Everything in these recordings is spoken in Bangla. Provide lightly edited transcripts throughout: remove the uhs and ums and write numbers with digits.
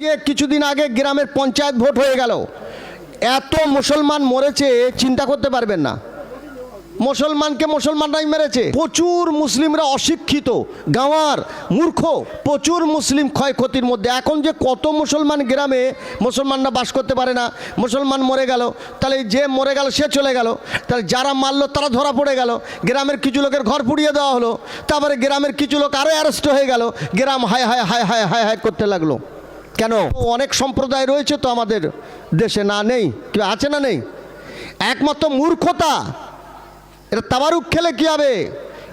কিছুদিন আগে গ্রামের পঞ্চায়েত ভোট হয়ে গেল। এত মুসলমান মরেছে চিন্তা করতে পারবেন না। মুসলমানকে মুসলমানরাই মেরেছে। প্রচুর মুসলিমরা অশিক্ষিত, গাঁওয়ার মূর্খ, প্রচুর মুসলিম ক্ষয়ক্ষতির মধ্যে। এখন যে কত মুসলমান গ্রামে মুসলমানরা বাস করতে পারে না, মুসলমান মরে গেল, তাহলে যে মরে গেল সে চলে গেল, তাহলে যারা মারলো তারা ধরা পড়ে গেল, গ্রামের কিছু লোকের ঘর পুড়িয়ে দেওয়া হলো, তারপরে গ্রামের কিছু লোক আরও অ্যারেস্ট হয়ে গেল, গ্রাম হায় হায় হায় হায় হায় হায় করতে লাগলো। কেন? অনেক সম্প্রদায় রয়েছে তো আমাদের দেশে, না নেই? কি আছে না নেই? একমাত্র মূর্খতা। এরা তাবারুক খেলে কী হবে?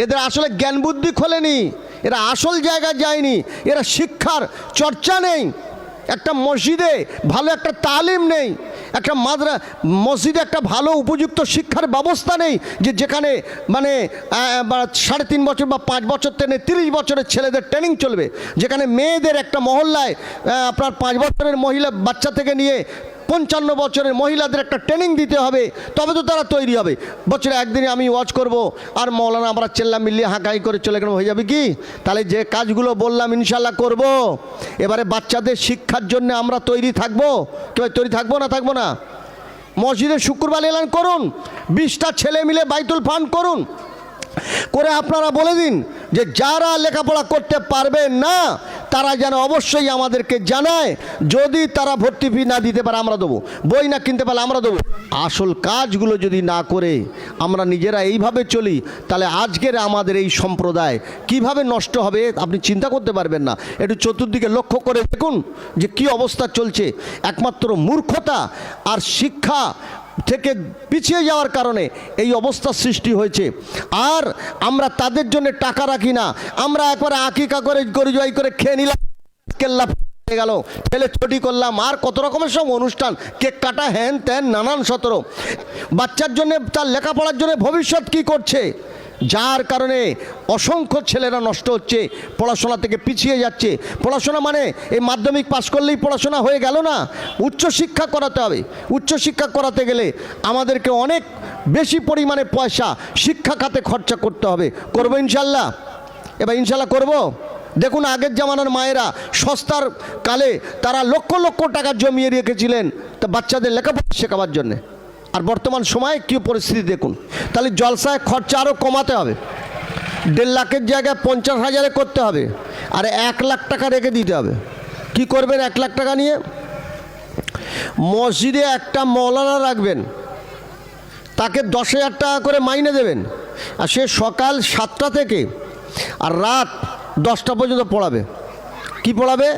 এদের আসলে জ্ঞান বুদ্ধি খোলেনি, এরা আসল জায়গায় যায়নি, এরা শিক্ষার চর্চা নেই, একটা মসজিদে ভালো একটা তালিম নেই, একটা মসজিদে একটা ভালো উপযুক্ত শিক্ষার ব্যবস্থা নেই, যেখানে মানে 3.5 বছর বা 5 বছর থেকে 30 বছরের ছেলেদের ট্রেনিং চলবে, যেখানে মেয়েদের একটা মহল্লায় আপনার 5 বছরের মহিলা বাচ্চা থেকে নিয়ে 55 বছরের মহিলাদের একটা ট্রেনিং দিতে হবে, তবে তো তারা তৈরি হবে। বছরে একদিনে আমি ওয়াজ করব আর মৌলানা আমরা চেল্লা মিল্লি হাঁকাই করে চলে গেলাম, হয়ে যাবে কি? তাহলে যে কাজগুলো বললাম ইনশাল্লাহ করব। এবারে বাচ্চাদের শিক্ষার জন্য আমরা তৈরি থাকবো, কেউ তৈরি থাকবো না? থাকবো না? মসজিদে শুক্রবার এলান করুন, 20টা ছেলে মিলে বাইতুল ফান্ড করুন, করে আপনারা বলে দিন যে যারা লেখাপড়া করতে পারবে না তারা যেন অবশ্যই আমাদেরকে জানায়, যদি তারা ভর্তি ফি না দিতে পারে আমরা দেবো, বই না কিনতে পারলে আমরা দেবো। আসল কাজগুলো যদি না করে আমরা নিজেরা এইভাবে চলি, তাহলে আজকের আমাদের এই সম্প্রদায় কিভাবে নষ্ট হবে আপনি চিন্তা করতে পারবেন না। একটু চতুর্দিকে লক্ষ্য করে দেখুন যে কি অবস্থা চলছে। একমাত্র মূর্খতা আর শিক্ষা থেকে পিছিয়ে যাওয়ার কারণে এই অবস্থার সৃষ্টি হয়েছে। আর আমরা তাদের জন্য টাকা রাখি না, আমরা একবার আকিকা করে গরিজবাই করে খেয়ে নিলাম, কেল্লা গেল, ফেলে ছুটি করলাম, আর কত রকমের সব অনুষ্ঠান, কেক কাটা, হ্যান ত্যান, নানান সতেরো। বাচ্চার জন্য, তার লেখাপড়ার জন্য ভবিষ্যৎ কি করছে, যার কারণে অসংখ্য ছেলেরা নষ্ট হচ্ছে, পড়াশোনা থেকে পিছিয়ে যাচ্ছে। পড়াশোনা মানে এই মাধ্যমিক পাশ করলেই পড়াশোনা হয়ে গেল না, উচ্চশিক্ষা করাতে হবে। উচ্চশিক্ষা করাতে গেলে আমাদেরকে অনেক বেশি পরিমাণে পয়সা শিক্ষা খাতে খরচা করতে হবে। করবো ইনশাল্লাহ? এবার ইনশাল্লাহ করব। দেখুন আগের জামানার মায়েরা সস্তার কালে তারা লক্ষ লক্ষ টাকা জমিয়ে রেখেছিলেন তা বাচ্চাদের লেখাপড়া শেখাবার জন্যে। আর বর্তমান সময়ে কী পরিস্থিতি দেখুন। তাহলে জলসায় খরচা আরও কমাতে হবে, 1.5 লাখের জায়গায় 50,000 করতে হবে, আর 1 লাখ টাকা রেখে দিতে হবে। কি করবেন 1 লাখ টাকা নিয়ে? মসজিদে একটা মৌলানা রাখবেন, তাকে 10,000 টাকা করে মাইনে দেবেন, আর সে সকাল 7টা থেকে আর রাত 10টা পর্যন্ত পড়াবে। কি পড়াবে?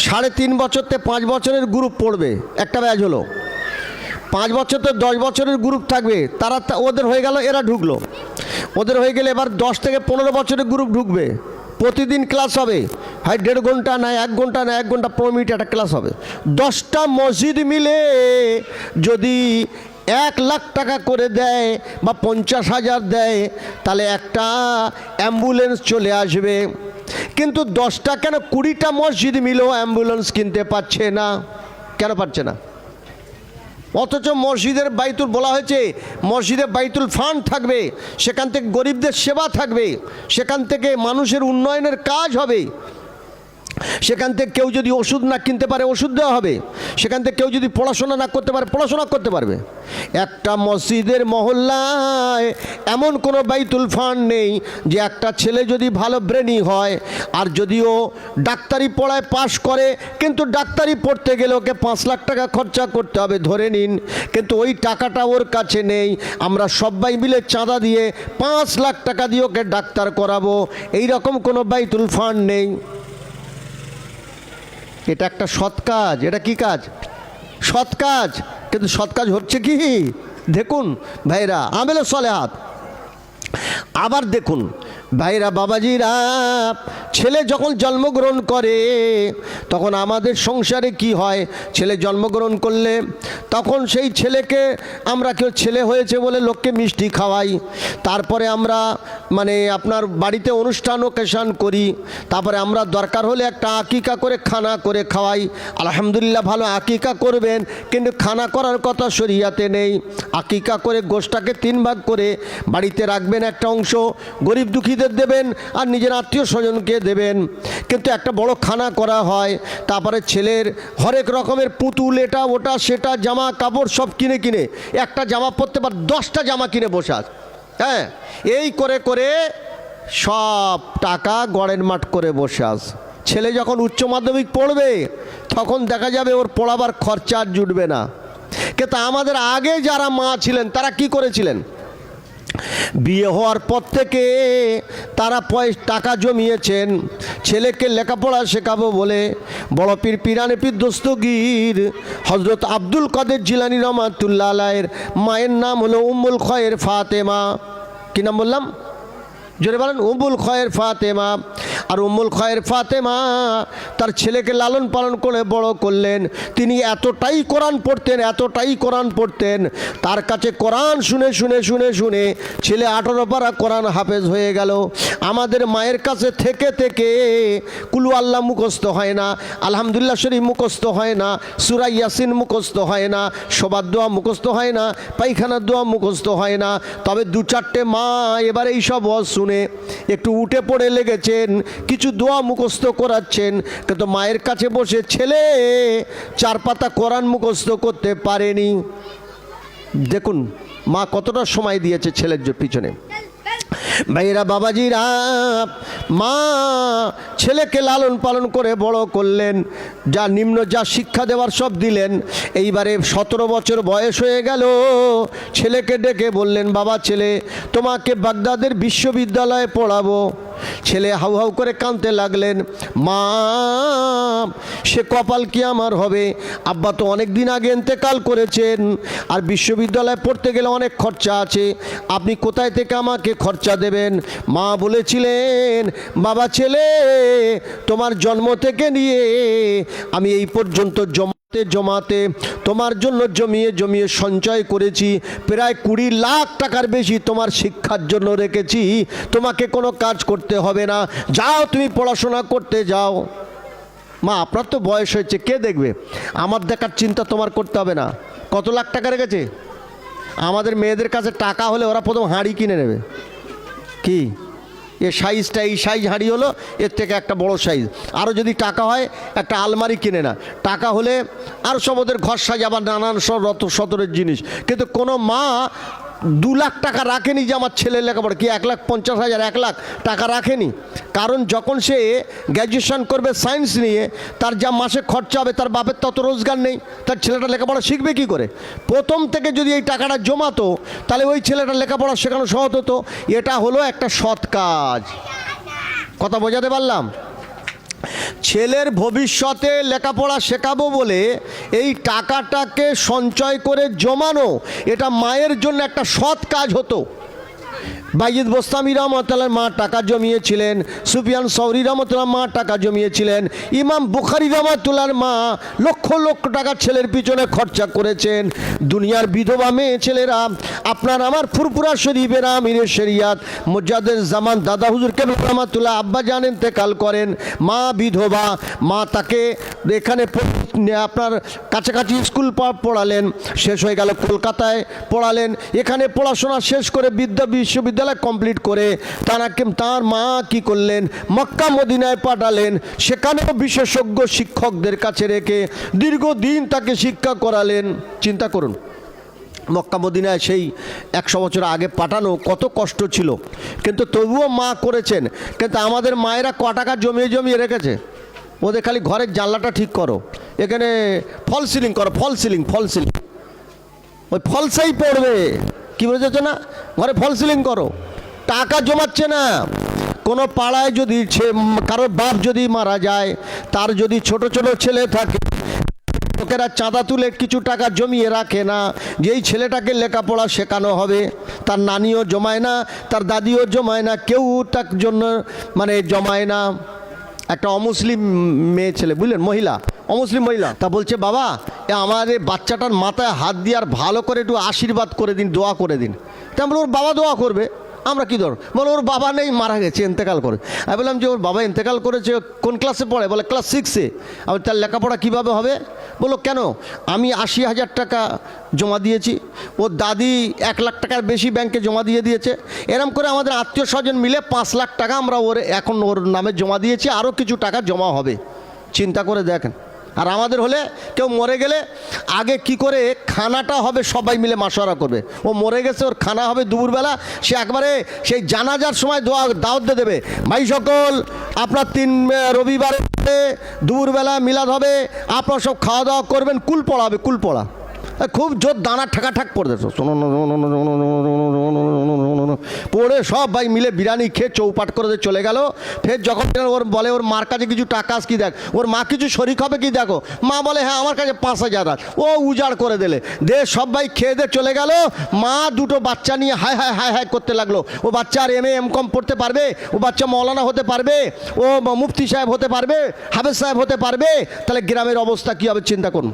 3.5 বছর থেকে 5 বছরের গ্রুপ পড়বে, একটা ব্যাচ হলো। 5 বছর তো 10 বছরের গ্রুপ থাকবে, তারা ওদের হয়ে গেল, এরা ঢুকলো, ওদের হয়ে গেলে এবার 10 থেকে 15 বছরের গ্রুপ ঢুকবে। প্রতিদিন ক্লাস হবে, হয় 1.5 ঘন্টা, না 1 ঘন্টা, না 1 ঘন্টা 15 মিনিট একটা ক্লাস হবে। 10টা মসজিদ মিলে যদি 1 লাখ টাকা করে দেয় বা 50,000 দেয়, তাহলে একটা অ্যাম্বুলেন্স চলে আসবে। কিন্তু 10টা কেন 20টা মসজিদ মিলেও অ্যাম্বুলেন্স কিনতে পারছে না। কেন পারছে না? অথচ মসজিদের বাইতুল বলা হয়েছে, মসজিদে বাইতুল ফান্ড থাকবে, সেখান থেকে গরিবদের সেবা থাকবে, সেখান থেকে মানুষের উন্নয়নের কাজ হবে, সেখান থেকে কেউ যদি ওষুধ না কিনতে পারে ওষুধ দেওয়া হবে, সেখান থেকে কেউ যদি পড়াশোনা না করতে পারে পড়াশোনা করতে পারবে। একটা মসজিদের মহল্লায় এমন কোনো বাইতুল ফান্ড নেই যে একটা ছেলে যদি ভালো ব্রেনি হয়, আর যদিও ডাক্তারি পড়ায় পাশ করে, কিন্তু ডাক্তারি পড়তে গেলে ওকে 5 লাখ টাকা খরচা করতে হবে ধরে নিন, কিন্তু ওই টাকাটা ওর কাছে নেই। আমরা সবাই মিলে চাঁদা দিয়ে 5 লাখ টাকা দিয়ে ওকে ডাক্তার করাবো, এই রকম কোনো বাইতুল ফান্ড নেই। এটা একটা সৎ কাজ। এটা কি কাজ? সৎ কাজ। কিন্তু সৎ কাজ হচ্ছে কি দেখুন ভাইরা, আমেলে সলেহাত। আবার দেখুন ভাইরা, বাবাজিরা, ছেলে যখন জন্মগ্রহণ করে তখন আমাদের সংসারে কি হয়? ছেলে জন্মগ্রহণ করলে তখন সেই ছেলেকে আমরা কেউ ছেলে হয়েছে বলে লোককে মিষ্টি খাওয়াই, তারপরে আমরা মানে আপনার বাড়িতে অনুষ্ঠান ওকেশন করি, তারপরে আমরা দরকার হলে একটা আকিকা করে খানা করে খাওয়াই। আলহামদুলিল্লাহ ভালো আকিকা করবেন, কিন্তু খানা করার কথা শরিয়াতে নেই। আকিকা করে গোশটাকে 3 ভাগ করে বাড়িতে রাখবেন, একটা অংশ গরিব দুঃখী প্রতিবেশীদের দেবেন আর নিজের আত্মীয় স্বজনকে দেবেন। কিন্তু একটা বড় খানা করা হয়, তারপরে ছেলের হরেক রকমের পুতুল, এটা ওটা সেটা, জামা কাপড় সব কিনে কিনে একটা জামা পরতে পার 10টা জামা কিনে বসে আছে। হ্যাঁ, এই করে করে সব টাকা গড়ের মাঠ করে বসে আস। ছেলে যখন উচ্চ মাধ্যমিক পড়বে তখন দেখা যাবে ওর পড়াবার খরচা আর জুটবে না। কিন্তু আমাদের আগে যারা মা ছিলেন তারা কি করেছিলেন? বিয়ে হওয়ার পর থেকে তারা টাকা জমিয়েছেন ছেলেকে লেখাপড়া শেখাবো বলে। বড় পীর পিরানে পীর দস্তগীর হজরত আব্দুল কাদের জিলানী রহমাতুল্লাহ আলাইহির মায়ের নাম হলো উম্মুল খয়ের ফাতেমা। কি নাম বললাম? জোরে বলেন। উম্মুল খয়ের ফাতেমা। আর উম্মুল খয়ের ফাতেমা তার ছেলেকে লালন পালন করে বড় করলেন। তিনি এতটাই কোরআন পড়তেন, এতটাই কোরআন পড়তেন, তার কাছে কোরআন শুনে শুনে শুনে শুনে ছেলে 18 পারা কোরআন হাফেজ হয়ে গেল। আমাদের মায়ের কাছে থেকে থেকে কুলু আল্লাহ মুখস্থ হয় না, আলহামদুলিল্লাহ শরীফ মুখস্থ হয় না, সূরা ইয়াসিন মুখস্থ হয় না, সবার দোয়া মুখস্থ হয় না, পায়খানার দোয়া মুখস্থ হয় না। তবে 2-4টে মা এবার এই সব ওয়াজ শুনে একটু উঠে পড়ে লেগেছেন, কিছু দোয়া মুখস্থ করাচ্ছেন। কিন্তু মায়ের কাছে বসে ছেলে 4 পাতা কোরআন মুখস্থ করতে পারেনি। দেখুন মা কতটা সময় দিয়েছে ছেলের পিছনে। ভাইরা বাবাজিরা, মা ছেলেকে লালন পালন করে বড় করলেন, যা নিম্ন যা শিক্ষা দেওয়ার সব দিলেন। এইবারে 17 বছর বয়স হয়ে গেল, ছেলেকে ডেকে বললেন, বাবা ছেলে, তোমাকে বাগদাদের বিশ্ববিদ্যালয়ে পড়াবো। ছেলে হাউ হাউ করে কাঁদতে লাগলেন, মা সে কপাল কি আমার হবে? আব্বা তো অনেক দিন আগে ইন্তেকাল করেছেন, আর বিশ্ববিদ্যালয়ে পড়তে গেলে অনেক খরচা আছে, আপনি কোথায় থেকে আমাকে খরচা দেবেন? মা বলেছিলেন, বাবা ছেলে, তোমার জন্ম থেকে নিয়ে আমি এই পর্যন্ত জমাতে তোমার জন্য জমিয়ে জমিয়ে সঞ্চয় করেছি, প্রায় 20 লাখ টাকার বেশি তোমার শিক্ষার জন্য রেখেছি। তোমাকে কোনো কাজ করতে হবে না, যাও তুমি পড়াশোনা করতে যাও। মা আপনার তো বয়স হয়েছে, কে দেখবে? আমার দেখার চিন্তা তোমার করতে হবে না। কত লাখ টাকা রেখেছে? আমাদের মেয়েদের কাছে টাকা হলে ওরা প্রথম হাঁড়ি কিনে নেবে। কি এ সাইজটা, এই সাইজ হাঁড়ি হলো, এর থেকে একটা বড় সাইজ। আরও যদি টাকা হয় একটা আলমারি কিনে না। টাকা হলে আর সব ওদের ঘর সাজাবার নানান সব সতরের জিনিস। কিন্তু কোনো মা 2 লাখ টাকা রাখেনি যে আমার ছেলে লেখাপড়া। কি 1,50,000 1 লাখ টাকা রাখেনি? কারণ যখন সে গ্র্যাজুয়েশন করবে সায়েন্স নিয়ে, তার যা মাসে খরচা হবে, তার বাপের তত রোজগার নেই, তার ছেলেটা লেখাপড়া শিখবে কি করে? প্রথম থেকে যদি এই টাকাটা জমাতো তাহলে ওই ছেলেটা লেখাপড়া শেখানো সহজ হতো। এটা হলো একটা সৎ কাজ। কথা বোঝাতে পারলাম? ছেলের ভবিষ্যতে লেখাপড়া শেখাবো বলে এই টাকাটাকে সঞ্চয় করে জমানো, এটা মায়ের জন্য একটা সৎ কাজ হতো। বাইজিদ বোস্তামি রহমতুল্লাহর মা টাকা জমিয়েছিলেন, সুফিয়ান সৌরি রহমতুল্লাহ মা টাকা জমিয়েছিলেন, ইমাম বুখারী রহমতুল্লাহর মা লক্ষ লক্ষ টাকা ছেলের পিছনে খরচা করেছেন। দুনিয়ার বিধবা মেয়ে ছেলেরা, আপনার আমার ফুরফুরা শরীফের আমিরের শরিয়াত মুজাদ্দেদ জামান দাদা হুজুর কেবলা রহমতুল্লাহ আব্বা জান ইন্তেকাল করেন, মা বিধবা। মা তাকে এখানে আপনার কাছাকাছি স্কুল পড়ালেন, শেষ হয়ে গেল কলকাতায় পড়ালেন। এখানে পড়াশোনা শেষ করে বিশ্ববিদ্যালয় কমপ্লিট করে তার মা কি করলেন? মক্কা মদিনায় পাঠালেন। সেখানেও বিশেষজ্ঞ শিক্ষকদের কাছে রেখে দীর্ঘদিন তাকে শিক্ষা করালেন। চিন্তা করুন, মক্কা মদিনায় সেই 100 বছর আগে পাঠানো কত কষ্ট ছিল, কিন্তু তবুও মা করেছেন। কিন্তু আমাদের মায়েরা ক টাকা জমিয়ে জমিয়ে রেখেছে? ওদের খালি ঘরের জানলাটা ঠিক করো, এখানে ফল সিলিং করো, ফল সিলিং ওই ফলসাই পড়বে। কি বুঝেছো না? ঘরে ফল সিলিং করো, টাকা জমাচ্ছে না। কোনো পাড়ায় যদি কারোর বাপ যদি মারা যায়, তার যদি ছোট ছোট ছেলে থাকে, লোকেরা চাঁদা তুলে কিছু টাকা জমিয়ে রাখে না, যেই ছেলেটাকে লেখাপড়া শেখানো হবে। তার নানিও জমায় না, তার দাদিও জমায় না, কেউ তার জন্য জমায় না। একটা অমুসলিম মেয়ে ছেলে, বুঝলেন, মহিলা, অমুসলিম মহিলা, তা বলছে, বাবা আমার এই বাচ্চাটার মাথায় হাত দিয়ে আর ভালো করে একটু আশীর্বাদ করে দিন, দোয়া করে দিন। তা বলল, ওর বাবা দোয়া করবে। আমরা কি ধর বলো ওর বাবা নেই, মারা গেছে, ইন্তেকাল করে। আমি বললাম যে ওর বাবা ইন্তেকাল করেছে, কোন ক্লাসে পড়ে? বলে ক্লাস 6-এ। আমি তার লেখাপড়া কীভাবে হবে? বললো কেন? আমি 80,000 টাকা জমা দিয়েছি, ওর দাদি 1 লাখ টাকার বেশি ব্যাংকে জমা দিয়ে দিয়েছে, এরম করে আমাদের আত্মীয় স্বজন মিলে 5 লাখ টাকা আমরা এখন ওর নামে জমা দিয়েছি, আরও কিছু টাকা জমা হবে। চিন্তা করে দেখেন। আর আমাদের হলে কেউ মরে গেলে আগে কি করে খানাটা হবে সবাই মিলে মাশওয়ারা করবে। ও মরে গেছে, ওর খানা হবে দুপুরবেলা, সে একবারে সেই জানাজার সময় দাওয়াত দিয়ে দেবে, ভাই সকল আপনার 3 রবিবারে দুপুরবেলা মিলাদ হবে, আপনারা সব খাওয়া দাওয়া করবেন, কুল পড়া হবে, কুল পড়া খুব জোর দানা ঠাকাঠাক পড়ে পড়ে সব ভাই মিলে বিরিয়ানি খেয়ে চৌপাট করে চলে গেল। ফের যখন ওর বলে ওর মার কাছে কিছু টাকা কি দেখ, ওর মা কিছু শরিক হবে কি দেখো, মা বলে হ্যাঁ আমার কাছে 5,000 আছে, ও উজাড় করে দিলে সব ভাই খেয়ে দিয়ে চলে গেল। মা দুটো বাচ্চা নিয়ে হায় হায় হায় হায় করতে লাগলো। ও বাচ্চা আর MA MCom পড়তে পারবে, ও বাচ্চা মৌলানা হতে পারবে, ও মুফতি সাহেব হতে পারবে, হাফেজ সাহেব হতে পারবে, তাহলে গ্রামের অবস্থা কী হবে চিন্তা করুন।